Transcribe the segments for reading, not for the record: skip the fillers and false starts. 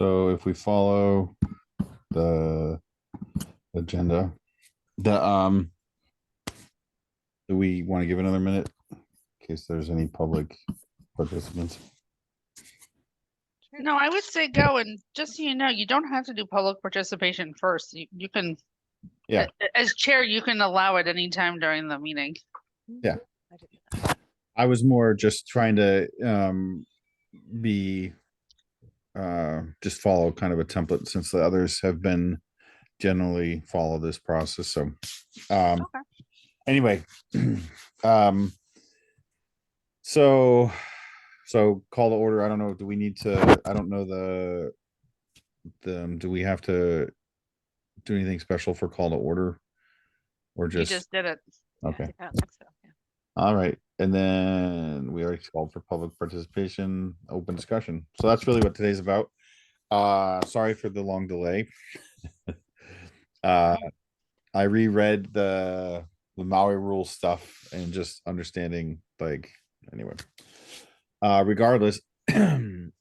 So if we follow the agenda, the do we want to give another minute in case there's any public participants? No, I would say go, and just so you know, you don't have to do public participation first. You can, Yeah. as chair, you can allow it anytime during the meeting. Yeah. I was more just trying to be just follow kind of a template since the others have been generally follow this process. So Okay. anyway, um so call to order. I don't know. Do we need to? I don't know do we have to do anything special for call to order or You just just did it. okay? I don't think so. Yeah. All right. And then we already called for public participation, open discussion. So that's really what today's about. Sorry for the long delay. I reread the Maui rule stuff and just understanding like anyway. Regardless, the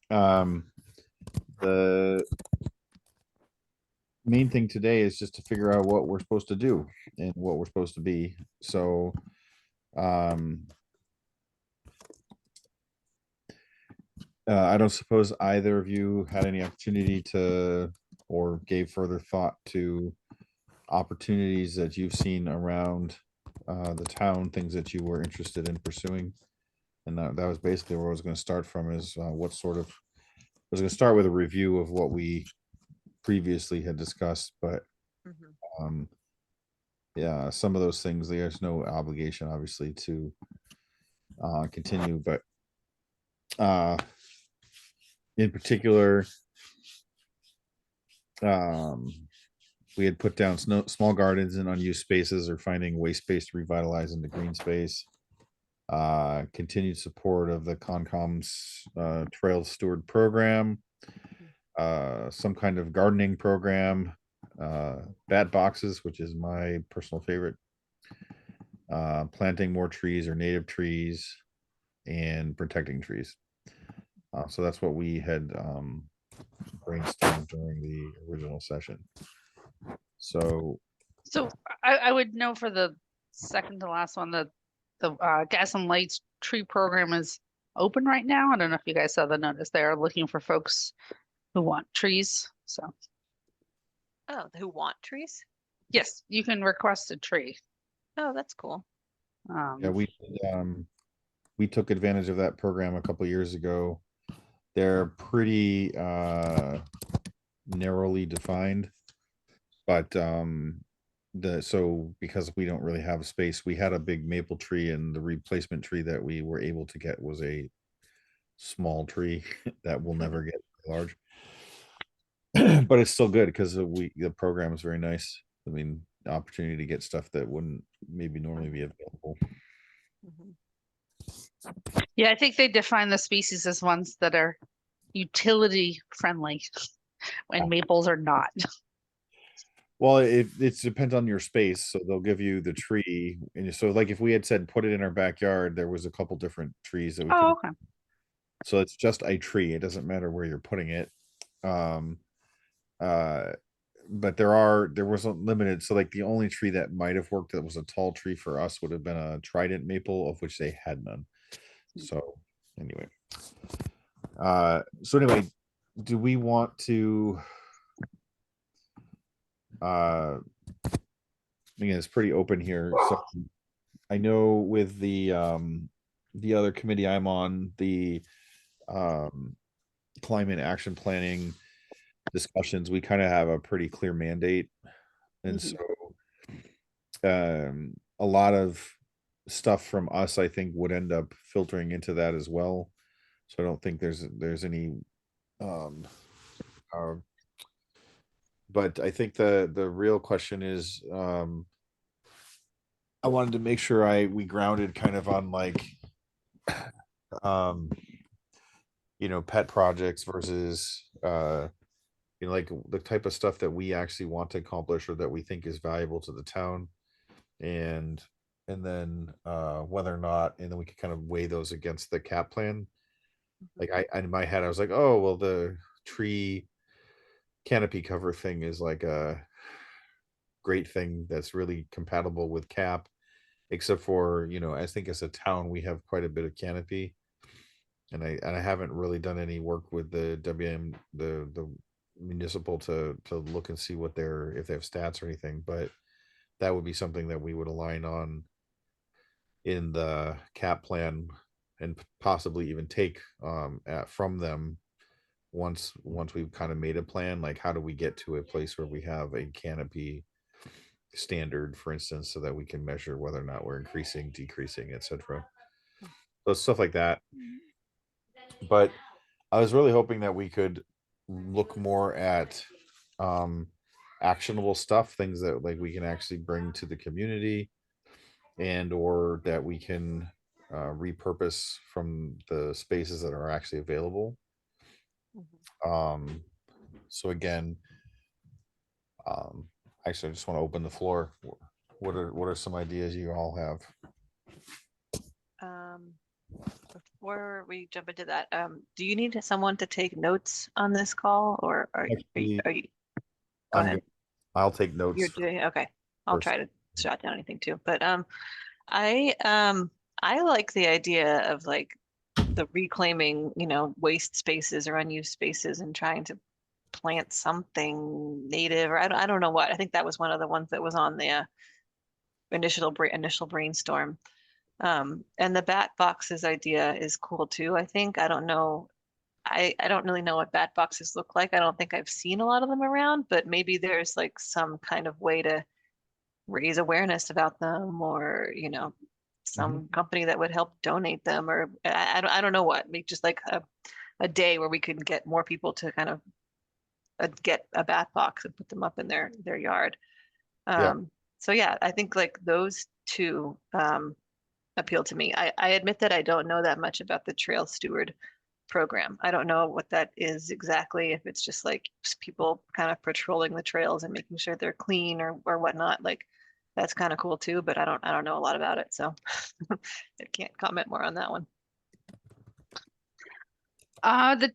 main thing today is just to figure out what we're supposed to do and what we're supposed to be. So I don't suppose either of you had any opportunity to or gave further thought to opportunities that you've seen around the town, things that you were interested in pursuing. And that was basically where I was going to start from is what sort of, I was going to start with a review of what we previously had discussed, but yeah, some of those things, there's no obligation obviously to continue, but in particular, we had put down small gardens in unused spaces or finding waste space to revitalize into green space. Continued support of the Concom's Trail Steward program, some kind of gardening program, bat boxes, which is my personal favorite, planting more trees or native trees, and protecting trees. So that's what we had brainstormed during the original session. So I would know for the second to last one, the gas and lights tree program is open right now. I don't know if you guys saw the notice. They are looking for folks who want trees. So Oh, who want trees? yes, you can request a tree. Oh, that's cool. yeah, we took advantage of that program a couple years ago. They're pretty narrowly defined, but so because we don't really have space, we had a big maple tree, and the replacement tree that we were able to get was a small tree that will never get large. But it's still good because the program is very nice. I mean, the opportunity to get stuff that wouldn't maybe normally be available. Yeah, I think they define the species as ones that are utility friendly when maples are not. Well, it depends on your space. So they'll give you the tree. And so like if we had said put it in our backyard, there was a couple different trees that we Oh, could. okay. So it's just a tree. It doesn't matter where you're putting it. But there wasn't limited. So like the only tree that might have worked that was a tall tree for us would have been a trident maple, of which they had none. So anyway. So anyway, do we want to again, it's pretty open here. So I know with the other committee I'm on, the climate action planning discussions, we kind of have a pretty clear mandate. And so a lot of stuff from us, I think, would end up filtering into that as well. So I don't think there's any but I think the real question is I wanted to make sure we grounded kind of on like pet projects versus like the type of stuff that we actually want to accomplish or that we think is valuable to the town, and then whether or not, and then we could kind of weigh those against the cap plan. Like I in my head I was like, oh well, the tree canopy cover thing is like a great thing that's really compatible with cap, except for, I think as a town, we have quite a bit of canopy. And I haven't really done any work with the the municipal to look and see what if they have stats or anything, but that would be something that we would align on in the cap plan and possibly even take from them once we've kind of made a plan, like how do we get to a place where we have a canopy standard, for instance, so that we can measure whether or not we're increasing, decreasing, etc. So stuff like that. But I was really hoping that we could look more at actionable stuff, things that like we can actually bring to the community, and or that we can repurpose from the spaces that are actually available. Mhm. So again, actually, I just want to open the floor. What are some ideas you all have? Before we jump into that, do you need someone to take notes on this call, or Actually, are you? Go I'm ahead. good. I'll take notes. You're doing okay. I'll first. try to jot down anything too. But I I like the idea of like the reclaiming, waste spaces or unused spaces and trying to plant something native, or I don't know what. I think that was one of the ones that was on the initial brainstorm. And the bat boxes idea is cool too. I think I don't know. I don't really know what bat boxes look like. I don't think I've seen a lot of them around, but maybe there's like some kind of way to raise awareness about them, or some company that would help donate them, or I don't know what. Maybe just like a day where we can get more people to kind of get a bat box and put them up in their yard. Yeah. So yeah, I think like those two appeal to me. I admit that I don't know that much about the Trail Steward program. I don't know what that is exactly, if it's just like people kind of patrolling the trails and making sure they're clean or whatnot. Like that's kind of cool too, but I don't know a lot about it, so I can't comment more on that one. The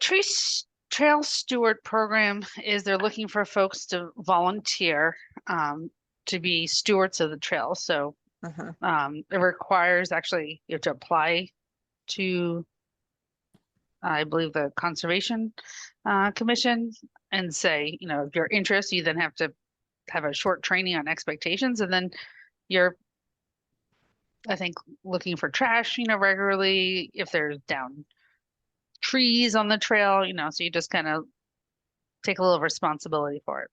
Trail Steward program is they're looking for folks to volunteer to be stewards of the trail. So it requires actually you have to apply to I believe the Conservation Commission and say, if you're interested, you then have to have a short training on expectations, and then you're, I think, looking for trash, regularly if there's down trees on the trail, so you just kind of take a little responsibility for it.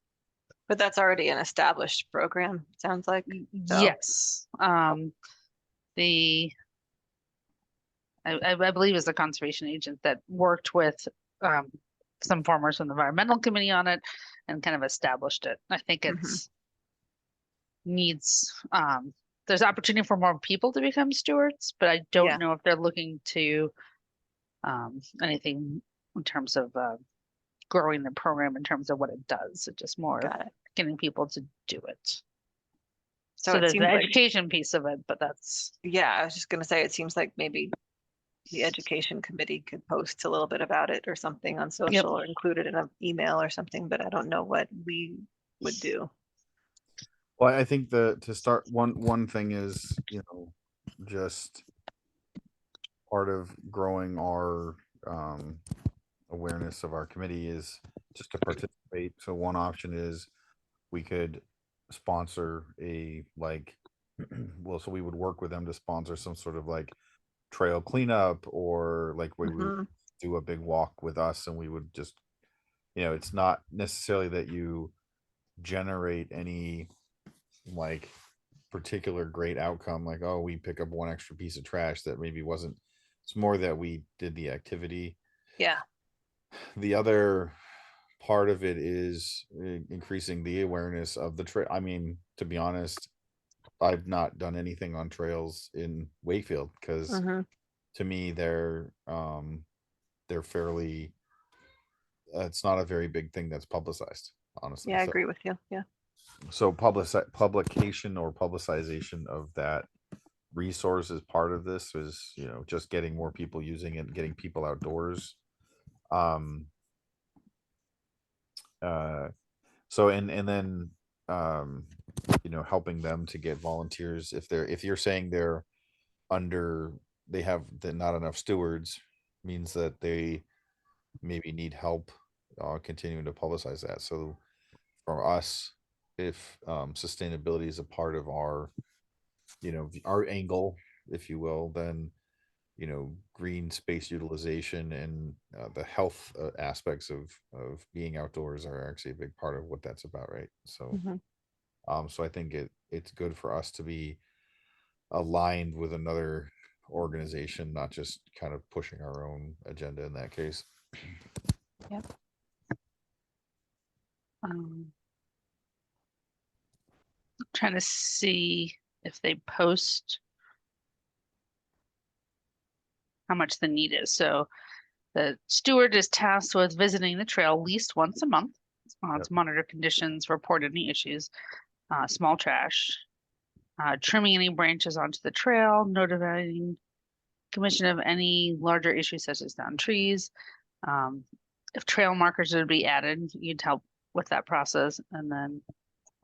But that's already an established program, sounds like. So. Yes. I believe is the conservation agent that worked with some farmers from the environmental committee on it and kind of established it. I think it's needs there's opportunity for more people to become stewards, but I don't know if they're looking to anything in terms of growing the program in terms of what it does. It's just more getting people to do it. So there's the education piece of it, but that's I was just gonna say it seems like maybe the education committee could post a little bit about it or something on social or include it in an email or something, but I don't know what we would do. Well, I think to start one thing is, just part of growing our awareness of our committee is just to participate. So one option is we could sponsor so we would work with them to sponsor some sort of like trail cleanup, or like we would do a big walk with us, and we would just, it's not necessarily that you generate any like particular great outcome, like, oh, we pick up one extra piece of trash that maybe wasn't. It's more that we did the activity. The other part of it is increasing the awareness of the trail. I mean, to be honest, I've not done anything on trails in Wakefield because to me they're fairly it's not a very big thing that's publicized, honestly. I agree with you. So publication or publicization of that resource is part of this, is just getting more people using it and getting people outdoors. So and then helping them to get volunteers if you're saying they're they have not enough stewards, means that they maybe need help continuing to publicize that. So for us, if sustainability is a part of our our angle, if you will, then green space utilization and the health aspects of being outdoors are actually a big part of what that's about, right? So so I think it's good for us to be aligned with another organization, not just kind of pushing our own agenda in that case. Yep. Trying to see if they post how much the need is. So the steward is tasked with visiting the trail at least once a month to monitor conditions, report any issues, small trash, trimming any branches onto the trail, notifying commission of any larger issues such as downed trees. If trail markers would be added, you'd help with that process, and then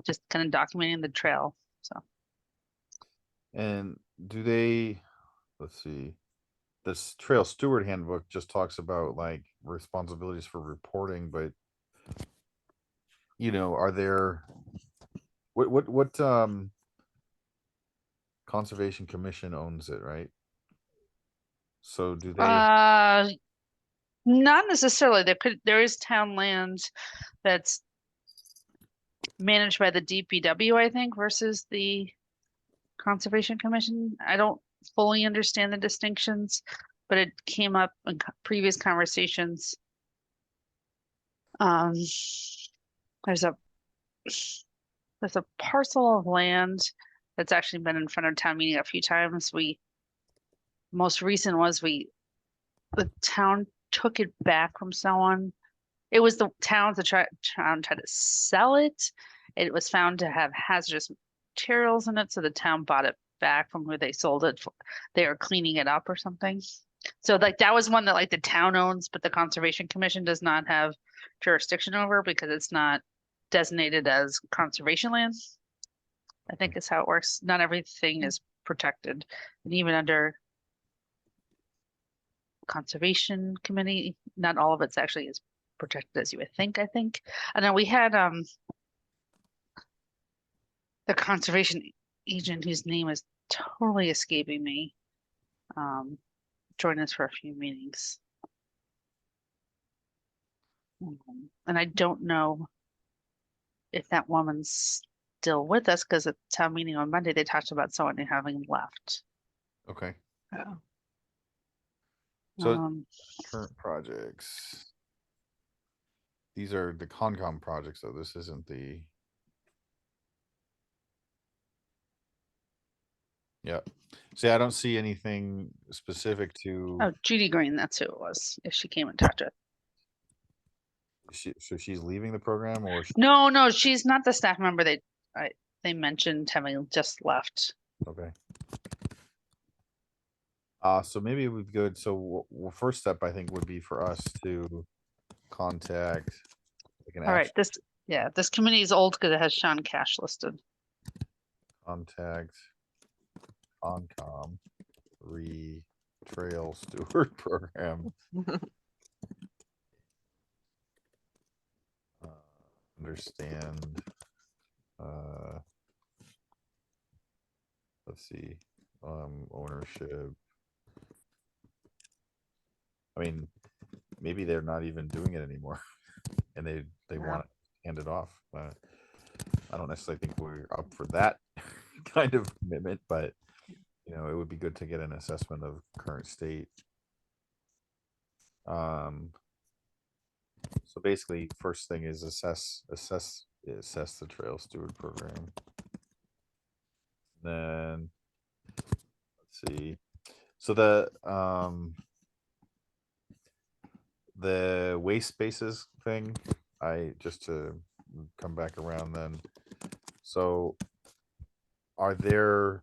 just kind of documenting the trail. So. And do they? Let's see. This trail steward handbook just talks about like responsibilities for reporting, but are there what Conservation Commission owns it, right? So do they? Not necessarily. There is town land that's managed by the DPW, I think, versus the Conservation Commission. I don't fully understand the distinctions, but it came up in previous conversations. There's a parcel of land that's actually been in front of town meeting a few times. Most recent was the town took it back from someone. It was the town tried to sell it. It was found to have hazardous materials in it, so the town bought it back from who they sold it for. They are cleaning it up or something. So like that was one that like the town owns, but the Conservation Commission does not have jurisdiction over because it's not designated as conservation land. I think is how it works. Not everything is protected, and even under Conservation Committee, not all of it's actually as protected as you would think. I think. And then we had the conservation agent whose name is totally escaping me. Join us for a few meetings. And I don't know if that woman's still with us because at town meeting on Monday, they talked about someone having left. Okay. Yeah. So current projects. These are the Concom projects, though. This isn't the. Yep. See, I don't see anything specific to. Oh, Judy Green, that's who it was. If she came and talked to it. So she's leaving the program, or No, she's not the staff member. They mentioned having just left. okay. So maybe it would be good. So first step I think would be for us to contact. All right, this committee is old because it has Sean Cash listed. Contact Concom Trail Steward Program. Understand. Let's see. Ownership. I mean, maybe they're not even doing it anymore, and they want to hand it off. I don't necessarily think we're up for that kind of commitment, but it would be good to get an assessment of current state. So basically, first thing is assess the trail steward program. Then let's see. So the waste spaces thing, just to come back around then. So are there,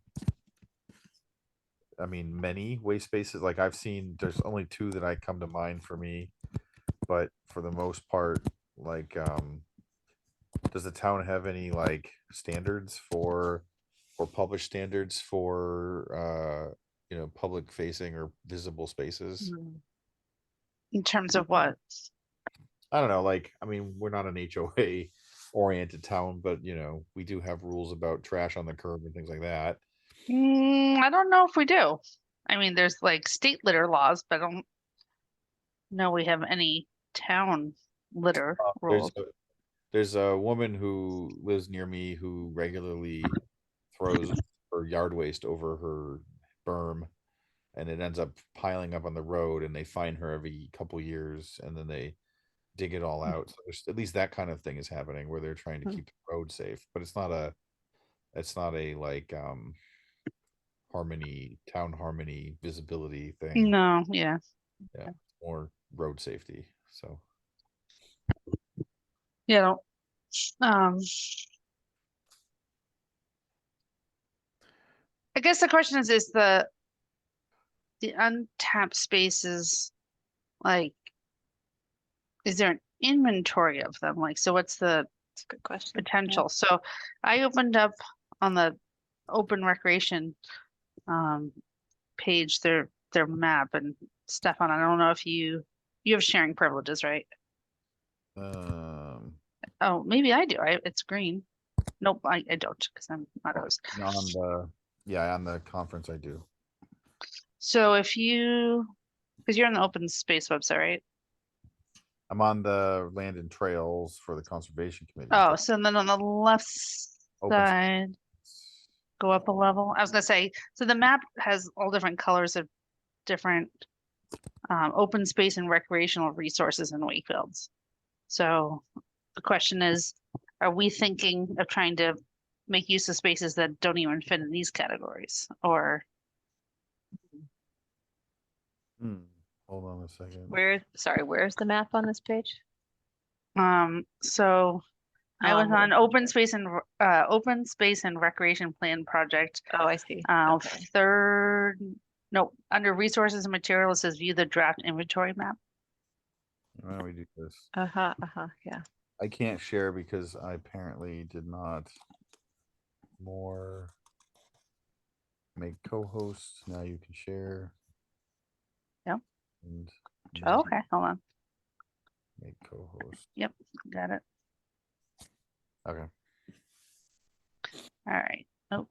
many waste spaces? Like I've seen, there's only two that I come to mind for me, but for the most part, like does the town have any like standards for, or published standards for, public facing or visible spaces? In terms of what? I don't know, like, I mean, we're not an HOA oriented town, but we do have rules about trash on the curb and things like that. I don't know if we do. I mean, there's like state litter laws, but I don't know we have any town litter rules. There's a woman who lives near me who regularly throws her yard waste over her berm, and it ends up piling up on the road, and they find her every couple years, and then they dig it all out. So there's at least that kind of thing is happening where they're trying to keep the road safe, but it's not a like town harmony visibility thing. No, yeah. Yeah, more road safety. So Yeah. Um, I guess the question is the untapped spaces, like, is there an inventory of them? Like, so what's the That's a good question. potential? So I opened up on the open recreation page their map, and Stefan, I don't know if you have sharing privileges, right? Oh, maybe I do. It's green. Nope, I don't, because I'm not a host. on the conference I do. So if you, because you're on the open space website, right? I'm on the land and trails for the conservation committee. Oh, so then on the left Open side, go up a level. I was gonna say, so the map has all different colors of different open space and recreational resources in Wakefields. So the question is, are we thinking of trying to make use of spaces that don't even fit in these categories? Or Hold on a second. Where's the map on this page? so I Oh, was on on the- open space and recreation plan project. Oh, I see. Okay. Under resources and materials, it says view the draft inventory map. Why don't we do this? Yeah. I can't share because I apparently did not more make co-hosts. Now you can share. Yep. And Oh, okay, hold on. make co-host. Yep, got it. Okay. All right. Oh,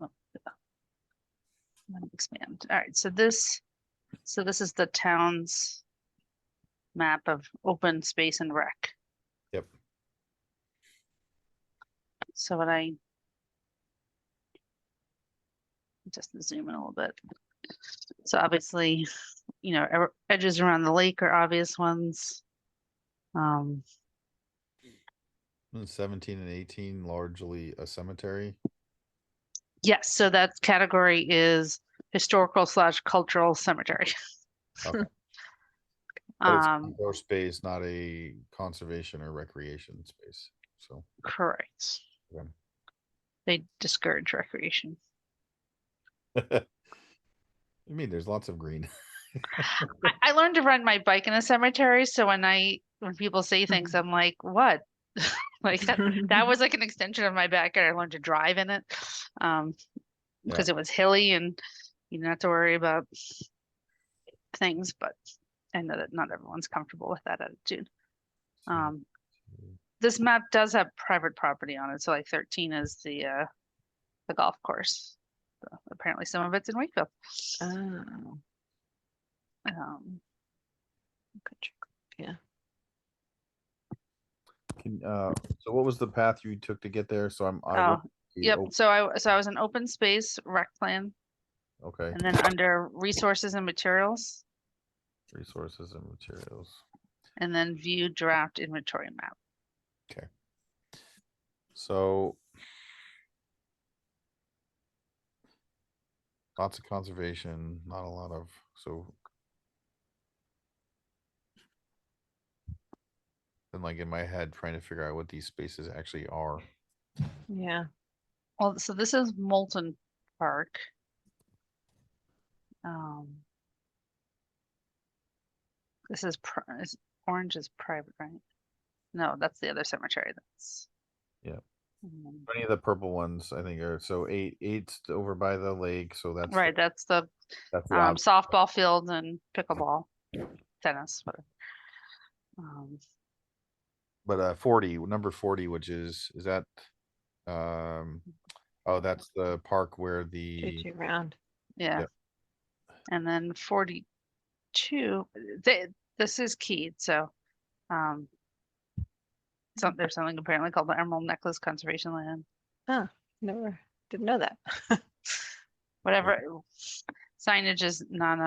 let me expand. All right, so this is the town's map of open space and rec. Yep. So when I just zoom in a little bit. So obviously, edges around the lake are obvious ones. 17 and 18 largely a cemetery. Yes, so that category is historical/cultural cemetery. Okay. But it's an outdoor space, not a conservation or recreation space. So Correct. okay. They discourage recreation. I mean, there's lots of green. I learned to ride my bike in a cemetery, so when people say things, I'm like, what? Like that was like an extension of my backyard. I learned to drive in it because it was hilly and you didn't have to worry about things, but I know that not everyone's comfortable with that attitude. This map does have private property on it, so like 13 is the golf course. So apparently some of it's in Wakefield. Oh. Yeah. So what was the path you took to get there? So Yep. So I was in open space rec plan. Okay. And then under resources and materials. Resources and materials. And then view draft inventory map. Okay. So lots of conservation, not a lot of then like in my head trying to figure out what these spaces actually are. Yeah. Well, so this is Moulton Park. This is orange is private, right? No, that's the other cemetery. Any of the purple ones, I think are, so eight's over by the lake, so that's. Right, that's the That's the obvious. softball field and pickleball, tennis, whatever. But 40, number 40, which is that, oh, that's the park where the, JJ Round. Yeah. Yep. And then 42, this is keyed, so there's something apparently called the Emerald Necklace Conservation Land. Never didn't know that. Whatever signage is not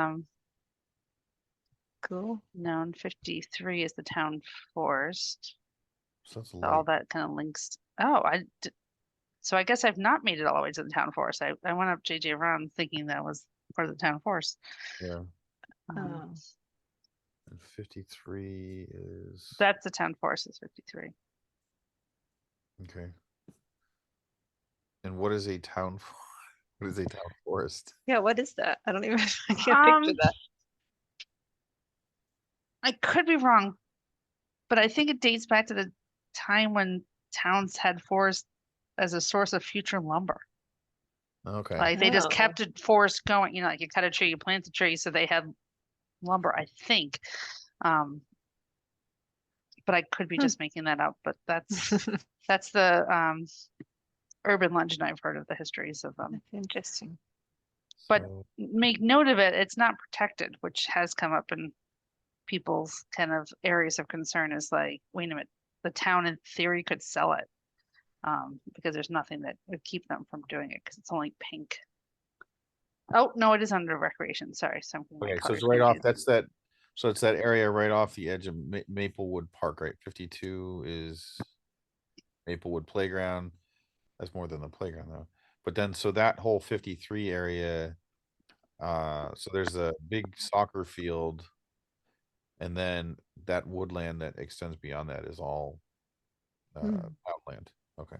Cool. known. 53 is the town forest. so that's So all light. that kind of links. Oh, so I guess I've not made it all the way to the town forest. I went up JJ Round thinking that was part of the town forest. Yeah. Um, And 53 is, That's the town forest is 53. okay. And what is a town, what is a town forest? Yeah, what is that? I don't even I can't picture that. I could be wrong, but I think it dates back to the time when towns had forest as a source of future lumber. Okay. Like they just Oh. kept a forest going, you know, like you cut a tree, you plant a tree, so they had lumber, I think. But I could be just making that up, but that's the urban legend I've heard of the histories of them. That's interesting. But So, make note of it, it's not protected, which has come up in people's kind of areas of concern is like, wait a minute, the town in theory could sell it. Because there's nothing that would keep them from doing it because it's only pink. Oh, no, it is under recreation. Sorry. So okay, so it's right off, that's that, so it's that area right off the edge of Maplewood Park, right? 52 is Maplewood Playground. That's more than the playground though. But then, so that whole 53 area, so there's a big soccer field. And then that woodland that extends beyond that is all outland. Okay. I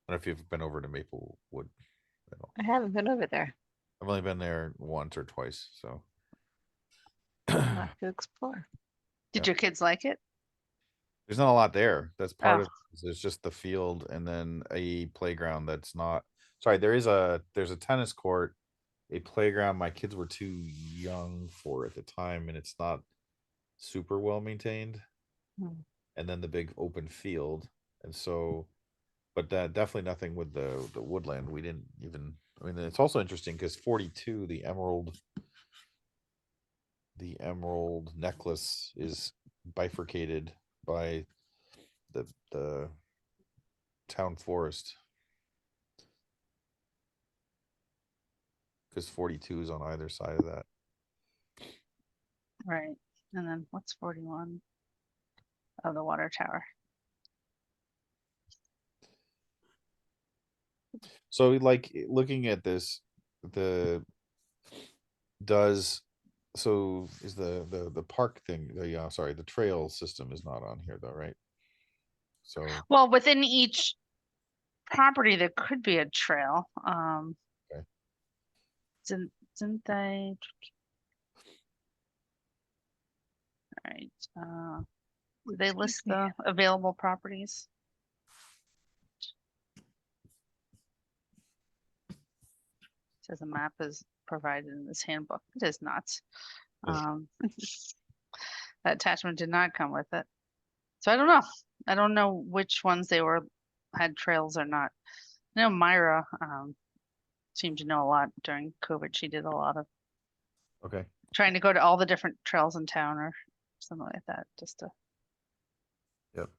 don't know if you've been over to Maplewood at all. I haven't been over there. I've only been there once or twice, so. I'll have to explore. Did Yeah. your kids like it? There's not a lot there. That's part Oh. of it. It's just the field and then a playground that's not, sorry, there's a tennis court, a playground. My kids were too young for at the time, and it's not super well maintained. And then the big open field. And so, but that definitely nothing with the woodland. We didn't even, I mean, it's also interesting because 42, the emerald necklace is bifurcated by the town forest. Because 42 is on either side of that. Right. And then what's 41? Oh, the water tower. So like looking at this, so is the park thing, the trail system is not on here though, right? So, Well, within each property, there could be a trail. Okay. Didn't they? All right. Did they list the available properties? Says a map is provided in this handbook. It is not. Yeah. That attachment did not come with it. So I don't know. I don't know which ones they had trails or not. I know Myra seemed to know a lot during COVID. She did a lot of okay. trying to go to all the different trails in town or something like that, just to. Yep.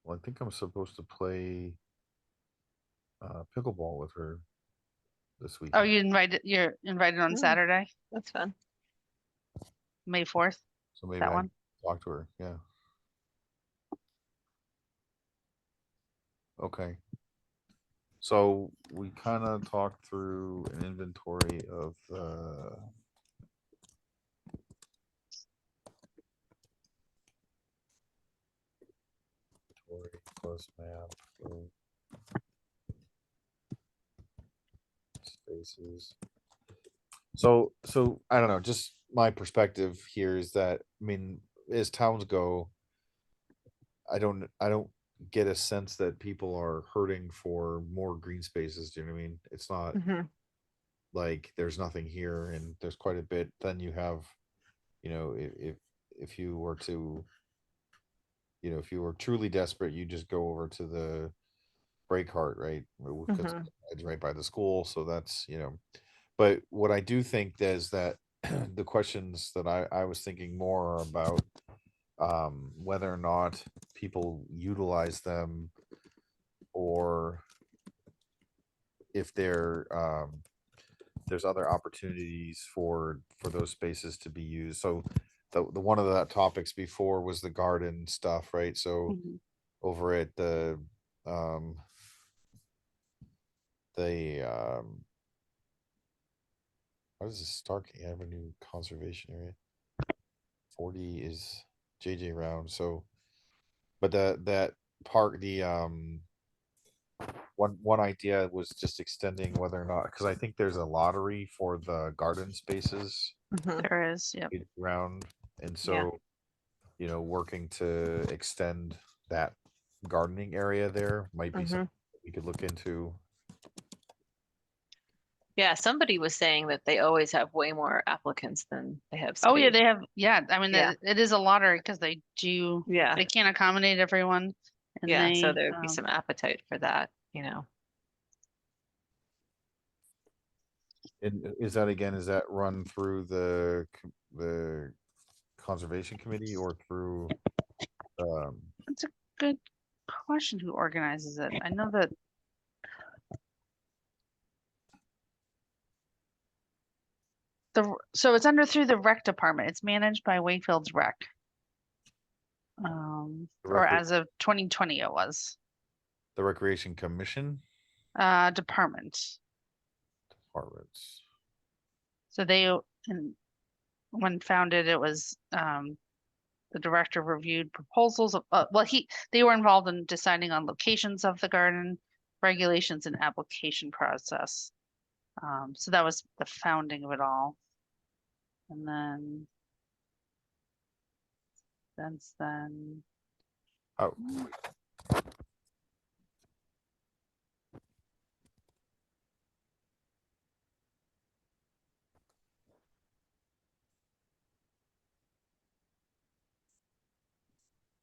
Well, I think I'm supposed to play pickleball with her this week. Oh, you're invited on Saturday, That's fun. May 4th. So maybe that I one. talk to her. Yeah. Okay. So we kind of talked through an inventory of plus map spaces. So I don't know, just my perspective here is that, I mean, as towns go, I don't get a sense that people are hurting for more green spaces. Do you know what I mean? It's not Mhm. like there's nothing here and there's quite a bit. Then you have, you know, if you were to, you know, if you were truly desperate, you just go over to the break heart, right? Because Mhm. it's right by the school. So that's, you know, but what I do think is that the questions that I was thinking more about whether or not people utilize them, or if there's other opportunities for those spaces to be used. So the one of the topics before was the garden stuff, right? So Mhm. over at um the what is this, Stark Avenue Conservation Area? 40 is JJ Round. So but that park, the one idea was just extending whether or not, because I think there's a lottery for the garden spaces Mhm. There is, yep. around, and Yeah. so, you know, working to extend that gardening area there might be something Mhm. we could look into. Yeah, somebody was saying that they always have way more applicants than they have Oh yeah, space. they have, yeah, I mean, Yeah. it is a lottery because they do, Yeah. they can't accommodate everyone. And Yeah, so they, there'd be some appetite for that, you know. And is that, again, is that run through the conservation committee or through um it's a good question who organizes it. I know that so it's under through the rec department. It's managed by Wakefield's rec. the Or recre- as of 2020 it was. the recreation commission Department. departments? So they, and when founded, it was the director reviewed proposals of, well, they were involved in deciding on locations of the garden, regulations and application process. So that was the founding of it all. And then since then, Oh,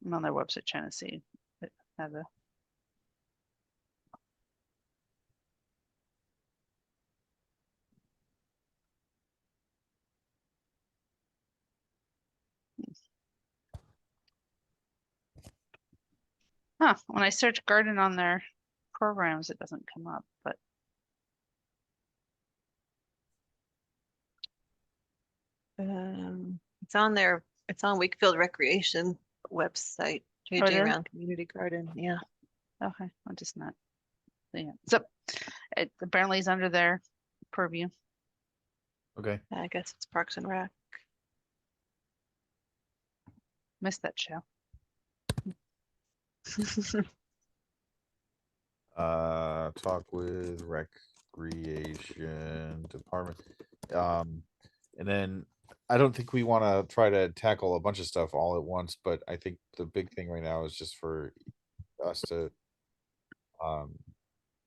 I'm on their website trying to see if it has a. Huh, when I search garden on their programs, it doesn't come up, but It's on it's on Wakefield Recreation website, oh, it JJ is? Round Community Garden. Yeah. Okay, I'm just not seeing it. So it apparently is under their purview. okay. I guess it's Parks and Rec. Missed that show. Talk with recreation department. And then I don't think we want to try to tackle a bunch of stuff all at once, but I think the big thing right now is just for us to um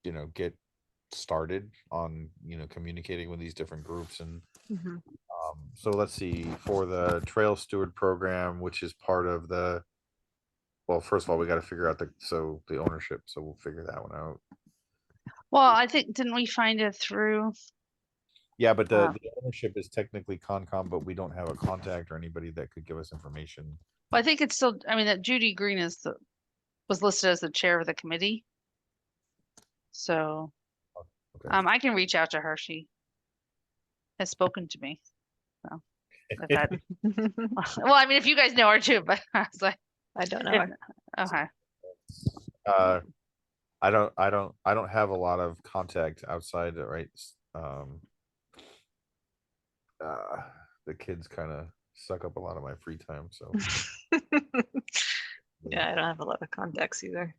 you know, get started on, you know, communicating with these different groups. And Mhm. so let's see, for the trail steward program, which is part of the, well, first of all, we got to figure out the ownership, so we'll figure that one out. Well, I think, didn't we find it through? Yeah, but Uh, the ownership is technically Concom, but we don't have a contact or anybody that could give us information. Well, I think it's still, I mean, that Judy Green was listed as the chair of the committee. So, Okay. I can reach out to her. She has spoken to me. So if that, well, I mean, if you guys know her too, but I was like, I don't know her. okay. uh I don't have a lot of contact outside, right? Um uh the kids kind of suck up a lot of my free time, so Yeah, I don't have a lot of contacts either.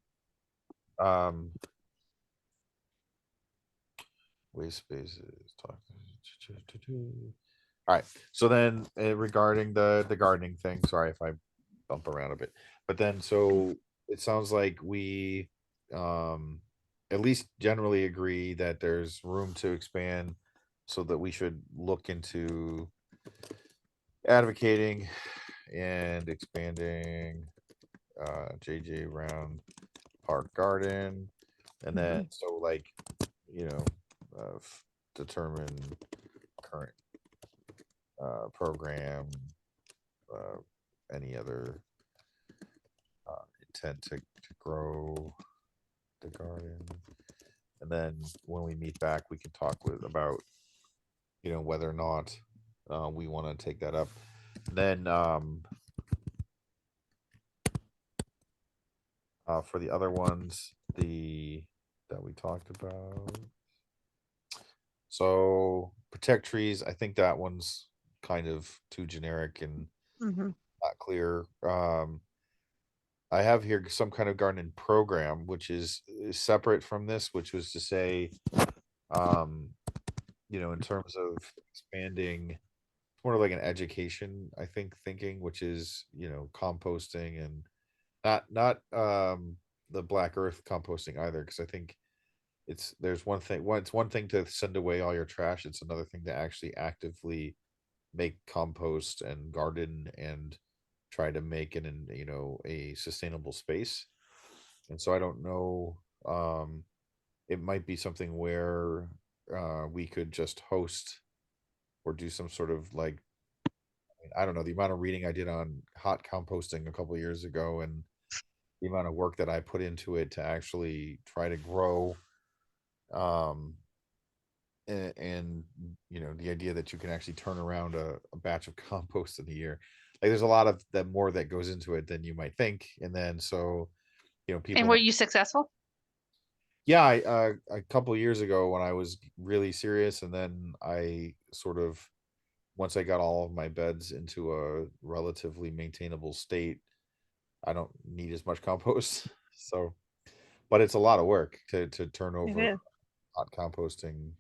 um waste spaces talk. All right, so then regarding the gardening thing, sorry if I bump around a bit, but then so it sounds like we at least generally agree that there's room to expand, so that we should look into advocating and expanding JJ Round Park Garden, and then so like, you know, determine current program, any other intent to grow the garden, and then when we meet back, we can talk about, you know, whether or not we want to take that up. Then for the other ones, that we talked about, so protect trees, I think that one's kind of too generic and Mhm. not clear. I have here some kind of gardening program, which is separate from this, which was to say, um, you know, in terms of expanding, it's more like an education, I think, thinking, which is, you know, composting, and not the black earth composting either, because I think there's it's one thing to send away all your trash, it's another thing to actually actively make compost and garden and try to make it in, you know, a sustainable space. And so I don't know, it might be something where we could just host or do some sort of like, I don't know, the amount of reading I did on hot composting a couple of years ago, and the amount of work that I put into it to actually try to grow, um and you know, the idea that you can actually turn around a batch of compost in a year, like there's a lot of that more that goes into it than you might think. And then so, you know, people And were you successful? yeah, a couple of years ago when I was really serious, and then I sort of, once I got all of my beds into a relatively maintainable state, I don't need as much compost. So, but it's a lot of work to turn It over is. hot composting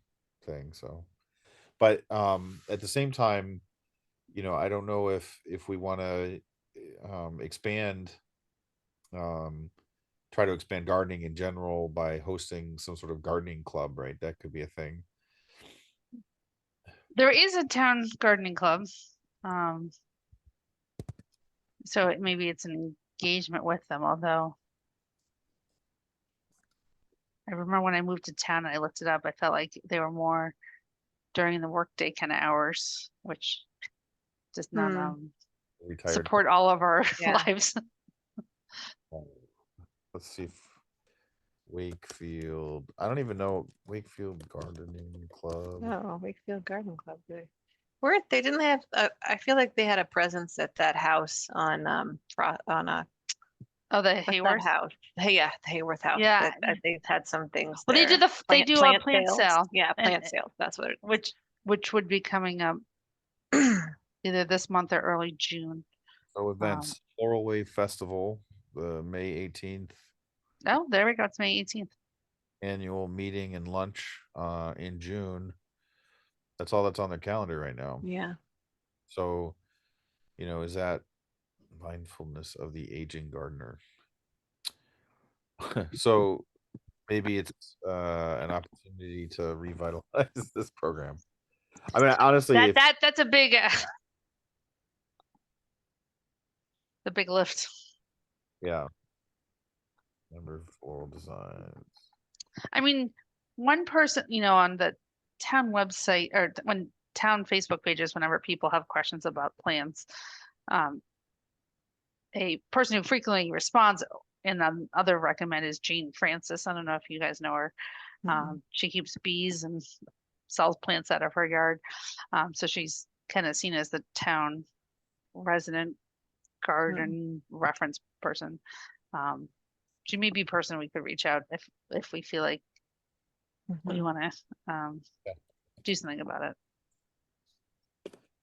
thing. So, but at the same time, you know, I don't know if we want to expand, um try to expand gardening in general by hosting some sort of gardening club, right? That could be a thing. There is a town gardening club. Um, so maybe it's an engagement with them, although I remember when I moved to town and I looked it up, I felt like they were more during the workday kind of hours, which does not Retired. support all of our Yeah. lives. Let's see if Wakefield. I don't even know Wakefield Gardening Club. Oh, Wakefield Garden Club. They didn't have, I feel like they had a presence at that house on, Oh, the what's that Hayworth. house? Hey, yeah, the Hayworth house. Yeah. They've had some things Well, they do there. they do a plant sales. sale, Yeah, and plant sales. That's what it which would be coming up either this month or early June. So events, Floral Wave Festival, the May 18th Oh, there we go. It's May 18th. annual meeting and lunch in June. That's all that's on their calendar right now. Yeah. So, you know, is that mindfulness of the aging gardener? So maybe it's an opportunity to revitalize this program. I mean, honestly, That's a big the big lift. yeah. Number floral designs. I mean, one person, on the town website or when town Facebook pages, whenever people have questions about plans, a person who frequently responds and the other recommend is Jane Francis. I don't know if you guys know her. She keeps bees and sells plants out of her yard. So she's kind of seen as the town resident garden reference person. She may be a person we could reach out if we feel like we want to do something about it.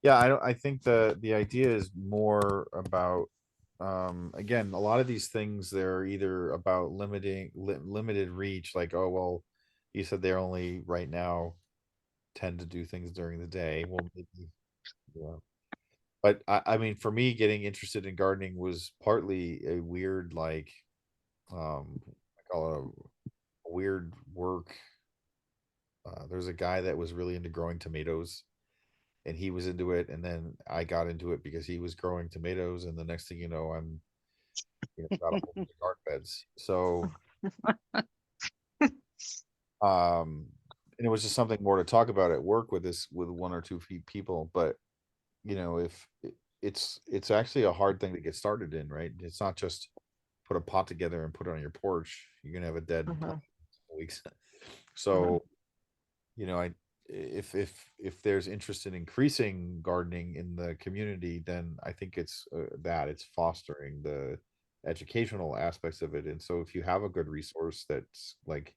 Yeah, I think the idea is more about, again, a lot of these things, they're either about limited reach, like, oh well, you said they're only right now tend to do things during the day. Well, maybe, yeah. But I mean, for me, getting interested in gardening was partly a weird, like, I call it a weird work. There's a guy that was really into growing tomatoes, and he was into it, and then I got into it because he was growing tomatoes, and the next thing you know, I'm got a whole bunch of garden beds. So and it was just something more to talk about at work with with one or two people. But if it's actually a hard thing to get started in, right? It's not just put a pot together and put it on your porch. You're gonna have a dead plant in a couple weeks. So I if there's interest in increasing gardening in the community, then I think it's that it's fostering the educational aspects of it. And so if you have a good resource that's like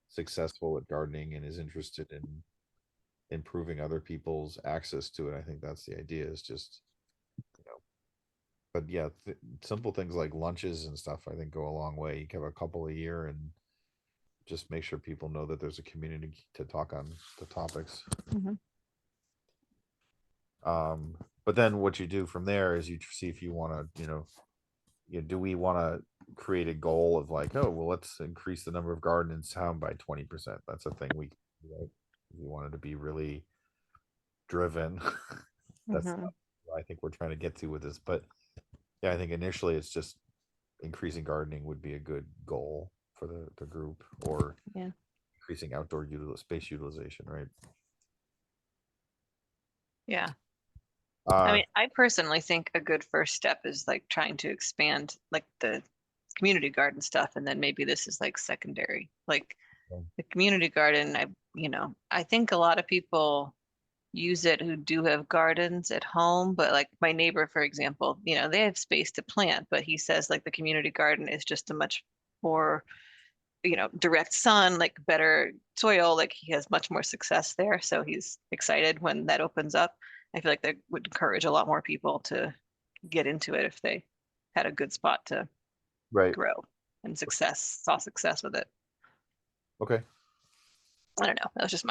successful at gardening and is interested in improving other people's access to it, I think that's the idea, is just but yeah, simple things like lunches and stuff I think go a long way. You can have a couple a year and just make sure people know that there's a community to talk on the topics. But then what you do from there is you see if you want to do we want to create a goal of like, oh well, let's increase the number of gardens in town by 20%. That's a thing we if you wanted to be really driven. That's not what I think we're trying to get to with this. But yeah, I think initially it's just increasing gardening would be a good goal for the group, or increasing outdoor space utilization, right? Yeah. I mean, I personally think a good first step is like trying to expand like the community garden stuff, and then maybe this is like secondary. Like the community garden, I think a lot of people use it who do have gardens at home, but like my neighbor, for example, they have space to plant, but he says like the community garden is just a much more, direct sun, like better soil, like he has much more success there. So he's excited when that opens up. I feel like that would encourage a lot more people to get into it if they had a good spot to grow and saw success with it. Okay. I don't know. That's just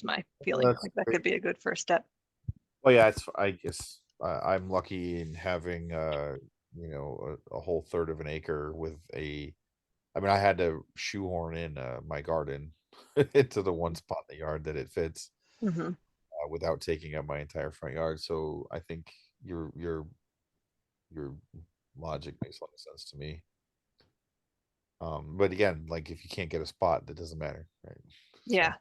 my feeling. Like that could be a good first step. Well, yeah, I guess I'm lucky in having a whole third of an acre with I mean, I had to shoehorn in my garden into the one spot in the yard that it fits without taking up my entire front yard. So I think your logic makes a lot of sense to me. But again, like if you can't get a spot, that doesn't matter, right? Yeah.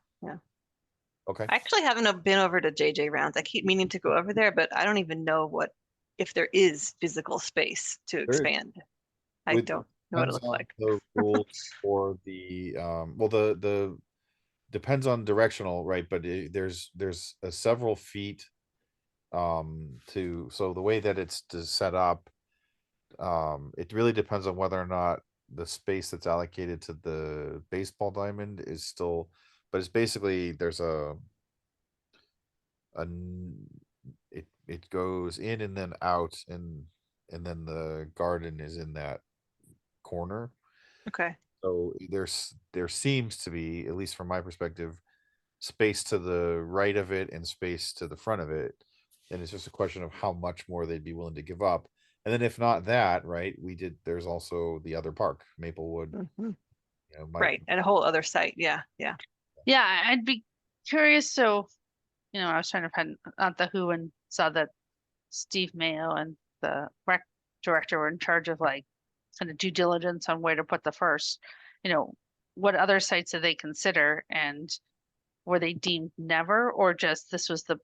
Okay. I actually haven't been over to JJ Rounds. I keep meaning to go over there, but I don't even know if there is physical space to expand. I don't know what it looks like. The rules for the well, the depends on directional, right? But there's several feet so the way that it's set up, it really depends on whether or not the space that's allocated to the baseball diamond is still, but it's basically there's it goes in and then out, and then the garden is in that corner. Okay. So there seems to be, at least from my perspective, space to the right of it and space to the front of it. And it's just a question of how much more they'd be willing to give up. And then if not that, right, there's also the other park, Maplewood. Right. And a whole other site. Yeah. I'd be curious. So, I was trying to find out the who and saw that Steve Mayo and the rec director were in charge of like kind of due diligence on where to put the first, what other sites did they consider, and were they deemed never, or just this was the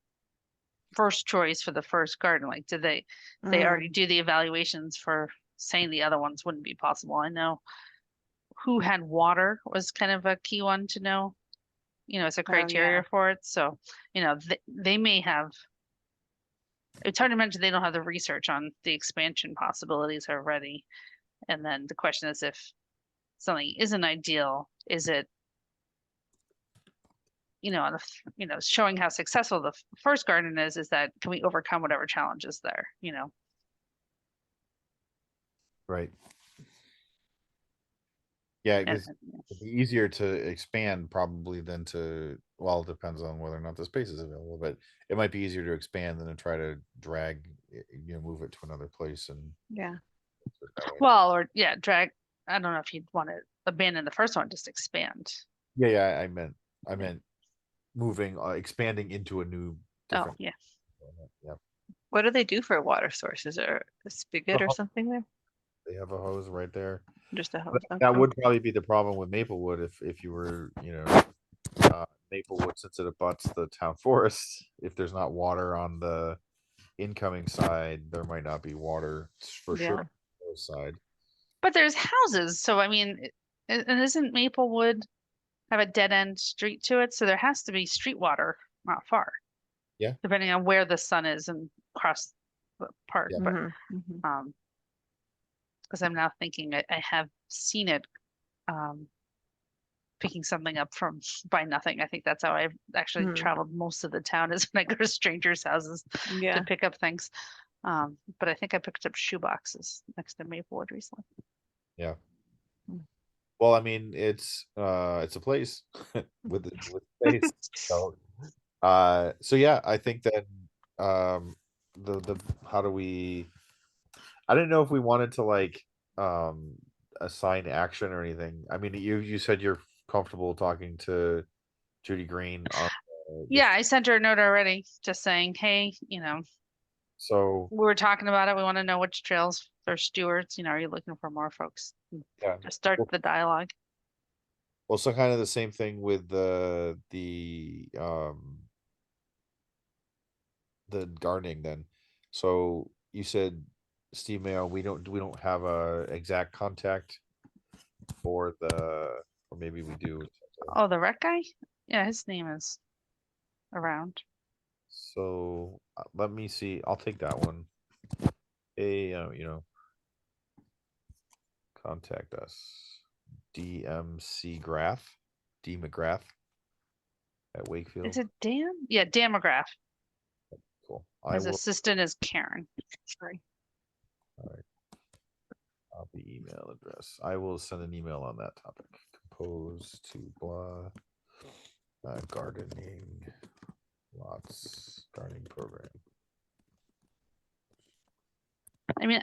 first choice for the first garden? Like, did they already do the evaluations for saying the other ones wouldn't be possible? I know who had water was kind of a key one to know, as a criteria for it. So, they may have, it's hard to mention they don't have the research on the expansion possibilities already. And then the question is, if something isn't ideal, is it, showing how successful the first garden is that can we overcome whatever challenges there, Right. Yeah, it'd be easier to expand probably than well, it depends on whether or not the space is available, but it might be easier to expand than to try to drag, move it to another place and well, or drag I don't know if you'd want to abandon the first one, just expand. Yeah, I meant moving, expanding into a new, Oh, different. yeah. Yeah, What do they do for water sources? Or a spigot or something there? they have a hose right there. Just a But hose. that Okay. would probably be the problem with Maplewood if you were, Maplewood, since it abuts the town forest. If there's not water on the incoming side, there might not be water for sure Yeah. on the other side. But there's houses, so I mean, and isn't Maplewood have a dead end street to it? So there has to be street water not far. Yeah. Depending on where the sun is and across the park. Yeah. But Mhm. because I'm now thinking I have seen it picking something up from by nothing. I think that's how I've actually Hmm. traveled most of the town is when I go to strangers' houses Yeah. to pick up things. But I think I picked up shoe boxes next to Maplewood recently. Yeah. Mm. Well, I mean, it's a place with space. So yeah, I think that the how do we, I didn't know if we wanted to like assign action or anything. I mean, you said you're comfortable talking to Judy Green on Yeah, I sent her a note already, just saying, hey, so we were talking about it. We want to know which trails for stewards. Are you looking for more folks? yeah. Just start the dialogue. Well, so kind of the same thing with the gardening then. So you said Steve Mayo, we don't have a exact contact for or maybe we do. Oh, the rec guy? Yeah, his name is around. So let me see. I'll take that one. Contact us. DMC Graff, D McGrath at Wakefield. Is it Dan? Yeah, Dan McGrath. Cool. I His will. assistant is Karen. Sorry. All right. The email address. I will send an email on that topic. Compose to blah. Gardening lots gardening program. I mean,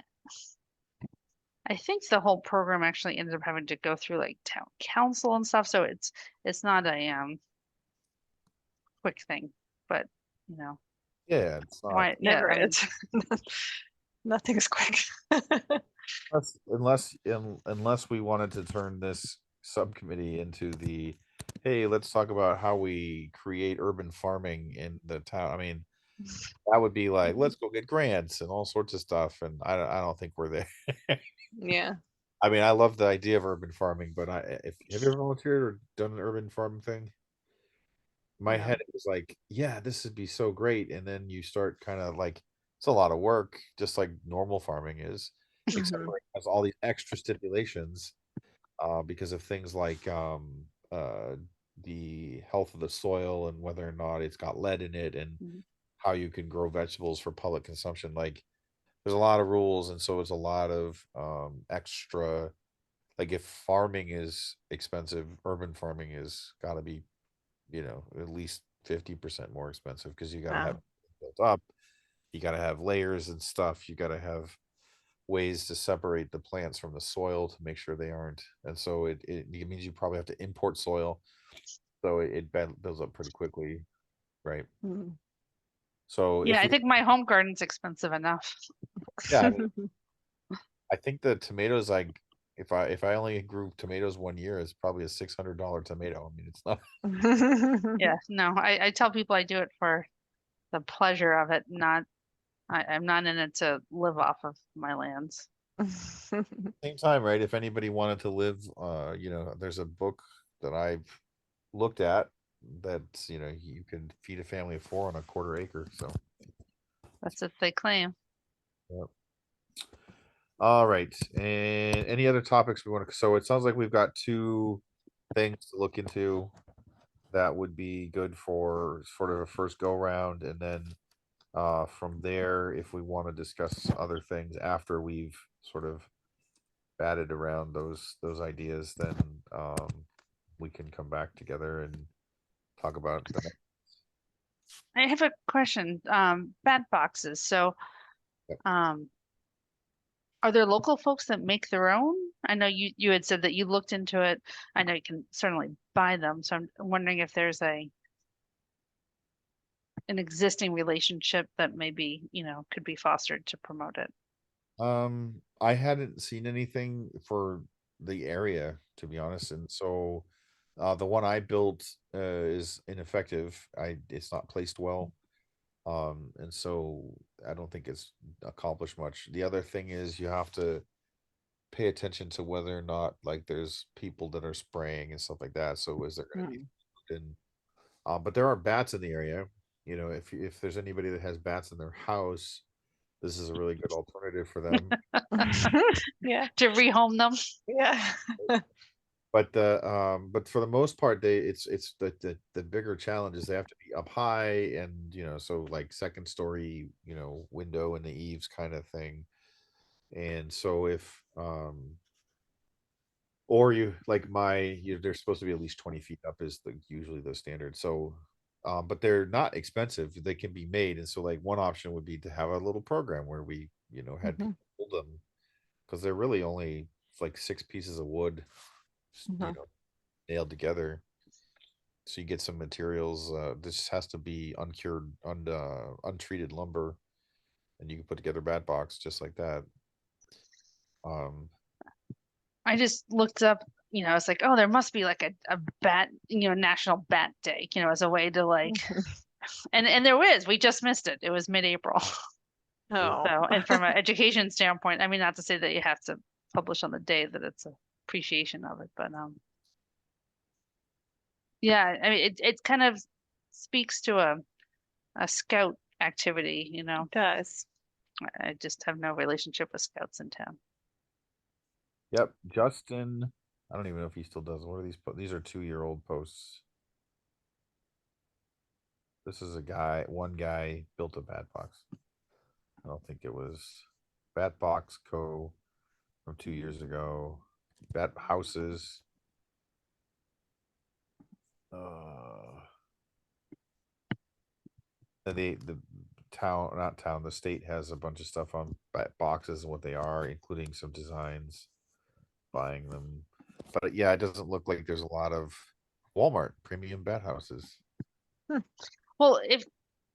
I think the whole program actually ended up having to go through like town council and stuff, so it's not a quick thing, but Yeah, it's not why? Yeah, Never I mean, is. Nothing's quick. unless we wanted to turn this subcommittee into the, hey, let's talk about how we create urban farming in the town. I mean, that would be like, let's go get grants and all sorts of stuff. And I don't think we're there. Yeah. I mean, I love the idea of urban farming, but if have you ever volunteered or done an urban farming thing? In my No. head, it was like, yeah, this would be so great. And then you start kind of like, it's a lot of work, just like normal farming is, except Mhm. for it has all these extra stipulations because of things like the health of the soil and whether or not it's got lead in it and Mhm. how you can grow vegetables for public consumption. Like, there's a lot of rules, and so it's a lot of extra. Like, if farming is expensive, urban farming is got to be, at least 50% more expensive because you got to have Wow. it built up. You got to have layers and stuff. You got to have ways to separate the plants from the soil to make sure they aren't. And so it means you probably have to import soil. So builds up pretty quickly, right? Mm. So Yeah, if I we, think my home garden's expensive enough. yeah, I mean, I think the tomatoes, like, if I only grew tomatoes 1 year, it's probably a $600 tomato. I mean, it's not. Yeah, no, I tell people I do it for the pleasure of it, not I'm not in it to live off of my lands. Same time, right? If anybody wanted to live, there's a book that I've looked at that you can feed a family of 4 on a quarter acre. So, That's what they claim. yeah. All right. And any other topics we want to? So it sounds like we've got 2 things to look into that would be good for sort of a first go round, and then from there, if we want to discuss other things after we've sort of batted around those ideas, then we can come back together and talk about the next. I have a question. Bat boxes. So, Yep. um, Are there local folks that make their own? I know you had said that you looked into it. I know you can certainly buy them, so I'm wondering if there's an existing relationship that maybe, could be fostered to promote it. I hadn't seen anything for the area, to be honest, and so the one I built is ineffective. It's not placed well. And so I don't think it's accomplished much. The other thing is you have to pay attention to whether or not like there's people that are spraying and stuff like that. So is there going to be in but there are bats in the area. You know, if there's anybody that has bats in their house, this is a really good alternative for them. Yeah. To rehome them. Yeah. But for the most part, it's the bigger challenge is they have to be up high and so like second story window in the eaves kind of thing. And so if or you like they're supposed to be at least 20 feet up is usually the standard. So but they're not expensive, they can be made. And so like one option would be to have a little program where we had people build them, because they're really only like 6 pieces of wood nailed together. So you get some materials. This has to be uncured, untreated lumber, and you can put together bat box just like that. I just looked up, it's like, oh, there must be like a bat, National Bat Day, as a way to like, and there is. We just missed it. It was mid-April. Oh. So, and from an education standpoint, I mean, not to say that you have to publish on the day that it's an appreciation of it, but yeah, I mean, it kind of speaks to a scout activity, It does. I just have no relationship with scouts in town. Yep, Justin. I don't even know if he still does. What are these? These are 2-year-old posts. This is one guy built a bat box. I don't think it was Bat Box Co. from 2 years ago. Bat houses. The the state has a bunch of stuff on bat boxes and what they are, including some designs, buying them. But yeah, it doesn't look like there's a lot of Walmart premium bat houses. Well,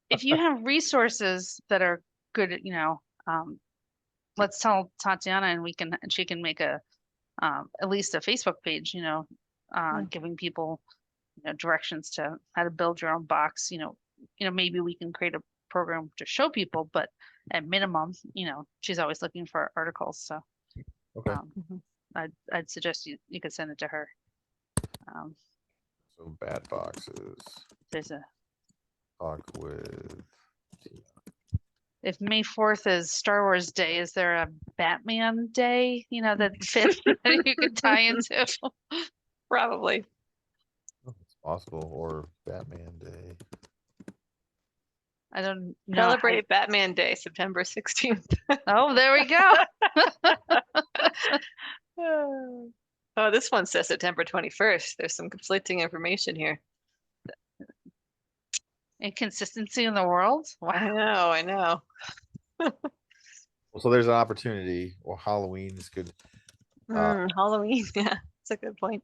if you have resources that are good, let's tell Tatiana and she can make at least a Facebook page, giving people, directions to how to build your own box, maybe we can create a program to show people, but at minimum, she's always looking for articles. So okay. I'd suggest you could send it to her. So bat boxes. There's a talk with. If May 4th is Star Wars Day, is there a Batman Day, that fits that you could tie into? Probably. It's possible, or Batman Day. I don't know. Celebrate Batman Day, September 16th. Oh, there we go. Oh, this one says September 21st. There's some conflicting information here. Inconsistency in the world? Wow. I know. So there's an opportunity. Well, Halloween is good. Halloween, yeah, that's a good point.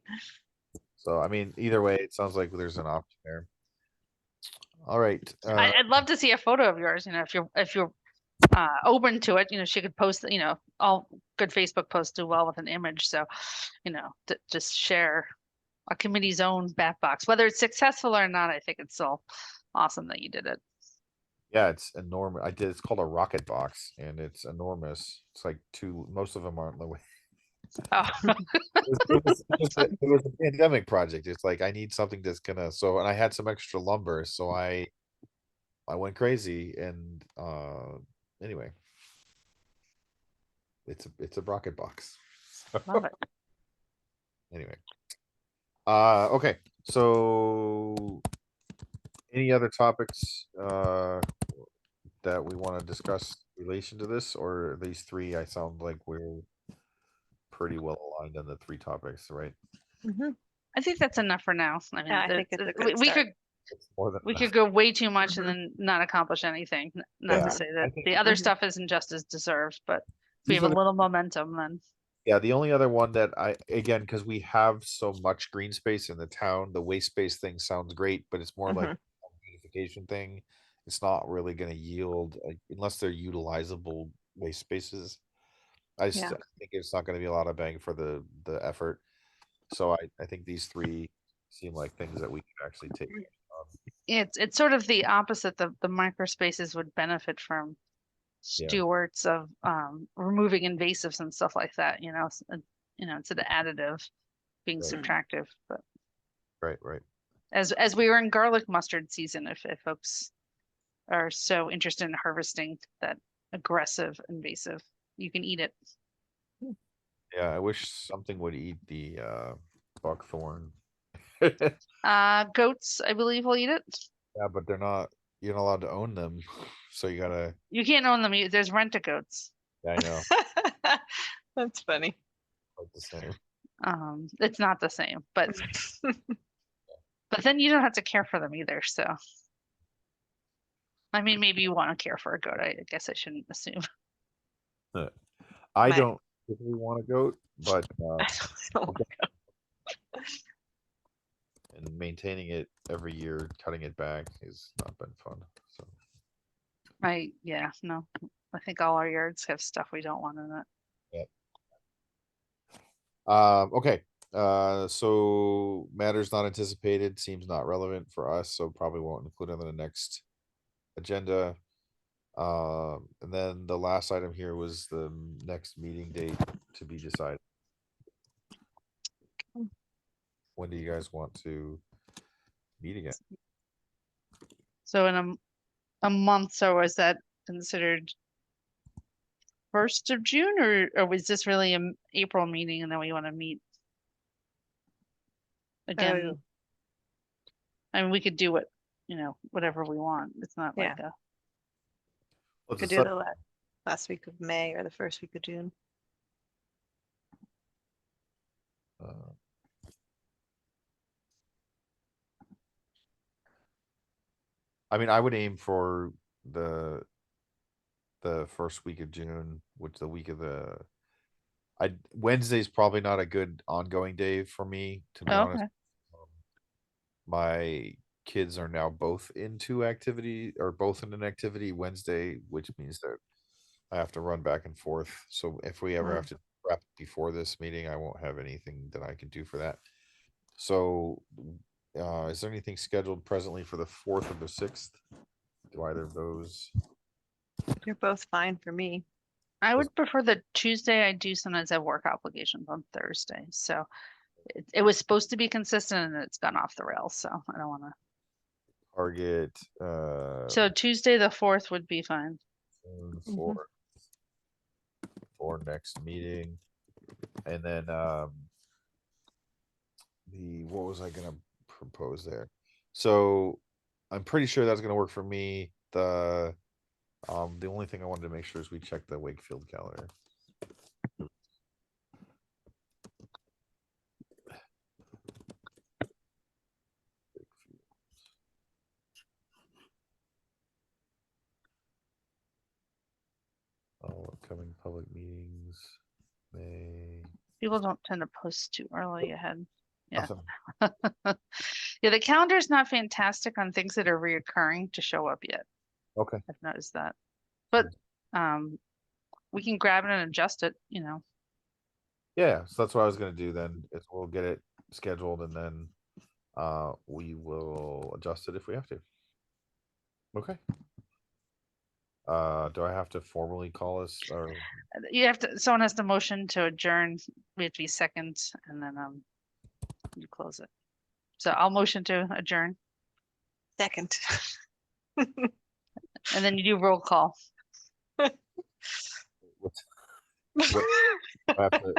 So I mean, either way, it sounds like there's an option there. All right. I'd love to see a photo of yours. If you're open to it, she could post. All good Facebook posts do well with an image. So, just share a committee's own bat box, whether it's successful or not. I think it's so awesome that you did it. Yeah, it's enormous. It's called a rocket box, and it's enormous. It's like most of them aren't the way. Oh. It was a pandemic project. It's like I need something that's gonna and I had some extra lumber, so I went crazy, and anyway, it's a rocket box. Love it. Anyway, okay, so any other topics that we want to discuss in relation to this, or these three? I sound like we're pretty well aligned on the 3 topics, right? I think that's enough for now. I mean, Yeah, I think it's a good we start. could go way too much and then not accomplish anything. Not Yeah, to say that I think- the other stuff isn't just as deserved, but we These have are a little momentum, then. Yeah, the only other one that again, because we have so much green space in the town, the waste space thing sounds great, but it's more like a beautification thing. It's not really gonna yield, unless they're utilizable waste spaces. I Yeah. think it's not gonna be a lot of bang for the effort. So I think these three seem like things that we can actually take. It's sort of the opposite. The micro spaces would benefit from Yeah. stewards of removing invasives and stuff like that, it's an additive being Right. subtractive. But Right. as we were in garlic mustard season, if folks are so interested in harvesting that aggressive invasive, you can eat it. Yeah, I wish something would eat the buckthorn. Goats, I believe, will eat it. Yeah, but you're not allowed to own them. So you gotta, You can't own them. There's rent-a-goats. yeah, I know, That's funny. like the same. It's not the same, but then you don't have to care for them either. So, I mean, maybe you want to care for a goat. I guess I shouldn't assume. I My- don't particularly want a goat, but I don't and maintaining it every year, cutting it back has not been fun. So Yeah, no, I think all our yards have stuff we don't want in it. okay. So matters not anticipated seems not relevant for us, so probably won't include it on the next agenda. And then the last item here was the next meeting date to be decided. When do you guys want to meet again? So in a month, so is that considered 1st of June, or was this really an April meeting and then we want to meet again? I mean, we could do it, whatever we want. It's not like a. Well, could it's do a the last week of May or the first week of June. I mean, I would aim for the first week of June, which the week of Wednesday's probably not a good ongoing day for me, to be honest. Okay. My kids are now both into activity or both in an activity Wednesday, which means that I have to run back and forth. So if we ever have to prep before this meeting, I won't have anything that I can do for that. So is there anything scheduled presently for the 4th or the 6th? Do either of those? You're both fine for me. I would prefer the Tuesday. I do sometimes have work obligations on Thursday. So it was supposed to be consistent and it's gone off the rails. So I don't want to. Target So Tuesday the 4th would be fine. For next meeting. And then what was I gonna propose there? So I'm pretty sure that's gonna work for me. The only thing I wanted to make sure is we check the Wakefield calendar. Upcoming public meetings, May. People don't tend to post too early ahead. Yeah. Nothing. Yeah, the calendar is not fantastic on things that are reoccurring to show up yet. Okay. I've noticed that. But we can grab it and adjust it, Yeah, so that's what I was gonna do then, is we'll get it scheduled and then we will adjust it if we have to. Okay. Do I have to formally call us or someone has to motion to adjourn. We have to be second and then you close it. So I'll motion to adjourn Second. and then you do roll call. I have to,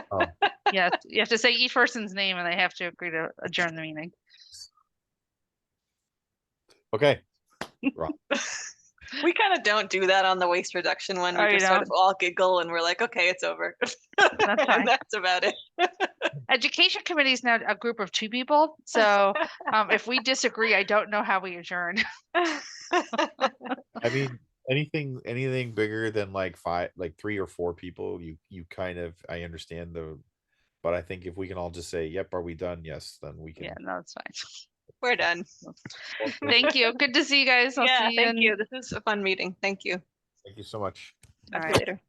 Yeah, you have to say each person's name and they have to agree to adjourn the meeting. okay. We kind of don't do that on the waste reduction one. Oh, We you just sort of don't? all giggle and we're like, okay, it's over. That's fine. And that's about it. Education committee is now a group of 2 people. So if we disagree, I don't know how we adjourn. I mean, anything bigger than like 3 or 4 people, you kind of, I understand but I think if we can all just say, yep, are we done? Yes, then we Yeah, can. no, it's fine. We're done. Thank you. Good to see you guys. I'll Yeah, see you thank in- you. This is a fun meeting. Thank you. Thank you so much. All Talk to right. you later.